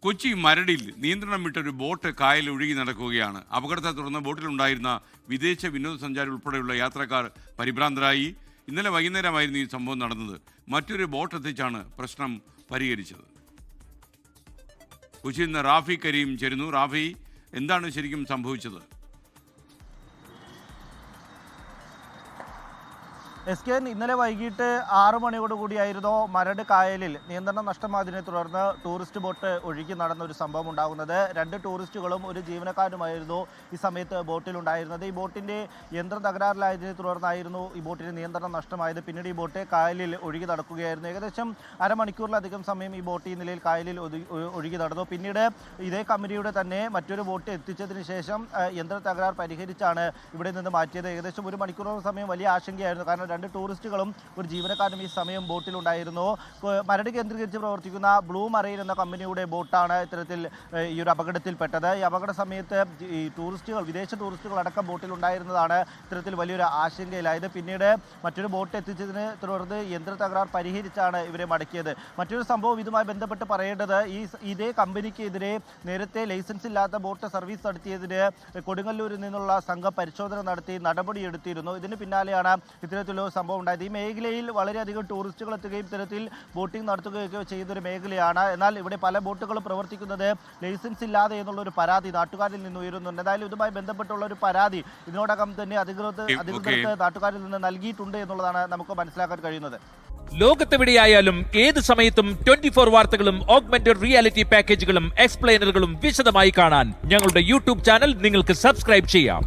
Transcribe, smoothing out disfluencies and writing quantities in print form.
കൊച്ചി മരടിൽ നിയന്ത്രണം വിട്ടൊരു ബോട്ട് കായൽ ഒഴുകി നടക്കുകയാണ്. അപകടത്തെ തുടർന്ന് ബോട്ടിലുണ്ടായിരുന്ന വിദേശ വിനോദസഞ്ചാരി ഉൾപ്പെടെയുള്ള യാത്രക്കാർ പരിഭ്രാന്തരായി. ഇന്നലെ വൈകുന്നേരമായിരുന്നു ഈ സംഭവം നടന്നത്. മറ്റൊരു ബോട്ട് എത്തിച്ചാണ് പ്രശ്നം പരിഹരിച്ചത്. കൊച്ചിയിൽ നിന്ന് റാഫി കരീം ചേരുന്നു. റാഫി, എന്താണ് ശരിക്കും സംഭവിച്ചത്? SKN ഇന്നലെ വൈകിട്ട് 6 മണിയോടുകൂടിയായിരുന്നു മരട് കായലിൽ നിയന്ത്രണം നഷ്ടമായതിനെ തുടർന്ന് ടൂറിസ്റ്റ് ബോട്ട് ഒഴുകി നടന്ന ഒരു സംഭവം ഉണ്ടാകുന്നത്. 2 ടൂറിസ്റ്റുകളും ഒരു ജീവനക്കാരുമായിരുന്നു ഈ സമയത്ത് ബോട്ടിലുണ്ടായിരുന്നത്. ഈ ബോട്ടിൻ്റെ യന്ത്രം തകരാറിലായതിനെ തുടർന്നായിരുന്നു ഈ ബോട്ടിന് നിയന്ത്രണം നഷ്ടമായത്. പിന്നീട് ഈ ബോട്ട് കായലിൽ ഒഴുകി നടക്കുകയായിരുന്നു. ഏകദേശം അരമണിക്കൂറിലധികം സമയം ഈ ബോട്ട് ഈ നിലയിൽ കായലിൽ ഒഴുകി നടന്നു. പിന്നീട് ഇതേ കമ്പനിയുടെ തന്നെ മറ്റൊരു ബോട്ട് എത്തിച്ചതിന് ശേഷം യന്ത്ര തകരാർ പരിഹരിച്ചാണ് ഇവിടെ നിന്ന് മാറ്റിയത്. ഏകദേശം 1 മണിക്കൂറോളം സമയം വലിയ ആശങ്കയായിരുന്നു. കാരണം 2 ടൂറിസ്റ്റുകളും ഒരു ജീവനക്കാരും ഈ സമയം ബോട്ടിലുണ്ടായിരുന്നു. മരട് കേന്ദ്രീകരിച്ച് പ്രവർത്തിക്കുന്ന ബ്ലൂ മറൈൻ എന്ന കമ്പനിയുടെ ബോട്ടാണ് ഇത്തരത്തിൽ ഈ ഒരു അപകടത്തിൽപ്പെട്ടത്. ഈ അപകട സമയത്ത് ഈ ടൂറിസ്റ്റുകൾ, വിദേശ ടൂറിസ്റ്റുകൾ അടക്കം ബോട്ടിലുണ്ടായിരുന്നതാണ് ഇത്തരത്തിൽ വലിയൊരു ആശങ്കയിലായത്. പിന്നീട് മറ്റൊരു ബോട്ട് എത്തിച്ചതിന് തുടർന്ന് യന്ത്ര തകരാർ പരിഹരിച്ചാണ് ഇവരെ മടക്കിയത്. മറ്റൊരു സംഭവം ഇതുമായി ബന്ധപ്പെട്ട് പറയേണ്ടത്, ഇതേ കമ്പനിക്കെതിരെ നേരത്തെ ലൈസൻസ് ഇല്ലാത്ത ബോട്ട് സർവീസ് നടത്തിയതിന് കൊടുങ്ങല്ലൂരിൽ നിന്നുള്ള സംഘം പരിശോധന നടത്തി നടപടിയെടുത്തിരുന്നു. ഇതിന് പിന്നാലെയാണ് ഇത്തരത്തിലുള്ള സംഭവം ഉണ്ടായത്. ഈ മേഖലയിൽ വളരെയധികം ടൂറിസ്റ്റുകൾ എത്തുകയും ഇത്തരത്തിൽ ബോട്ടിംഗ് നടത്തുകയൊക്കെ ചെയ്യുന്നൊരു മേഖലയാണ്. എന്നാൽ ഇവിടെ പല ബോട്ടുകളും പ്രവർത്തിക്കുന്നത് ലൈസൻസ് ഇല്ലാതെ എന്നുള്ളൊരു പരാതി നാട്ടുകാരിൽ നിന്ന് ഉയരുന്നുണ്ട്. എന്തായാലും ഇതുമായി ബന്ധപ്പെട്ടുള്ള ഒരു പരാതി ഇതിനോടകം തന്നെ അധികൃതർക്ക് നാട്ടുകാരിൽ നിന്ന് നൽകിയിട്ടുണ്ട് എന്നുള്ളതാണ് നമുക്ക് മനസ്സിലാക്കാൻ കഴിയുന്നത്. ലോകത്തെവിടെയായാലും ഏത് സമയത്തും 24 വാർത്തകളും ഓഗ്മെന്റഡ് റിയാലിറ്റി പാക്കേജുകളും എക്സ്പ്ലെയിനറുകളും വിശദമായി കാണാൻ ഞങ്ങളുടെ യൂട്യൂബ് ചാനൽ നിങ്ങൾക്ക് സബ്സ്ക്രൈബ് ചെയ്യാം.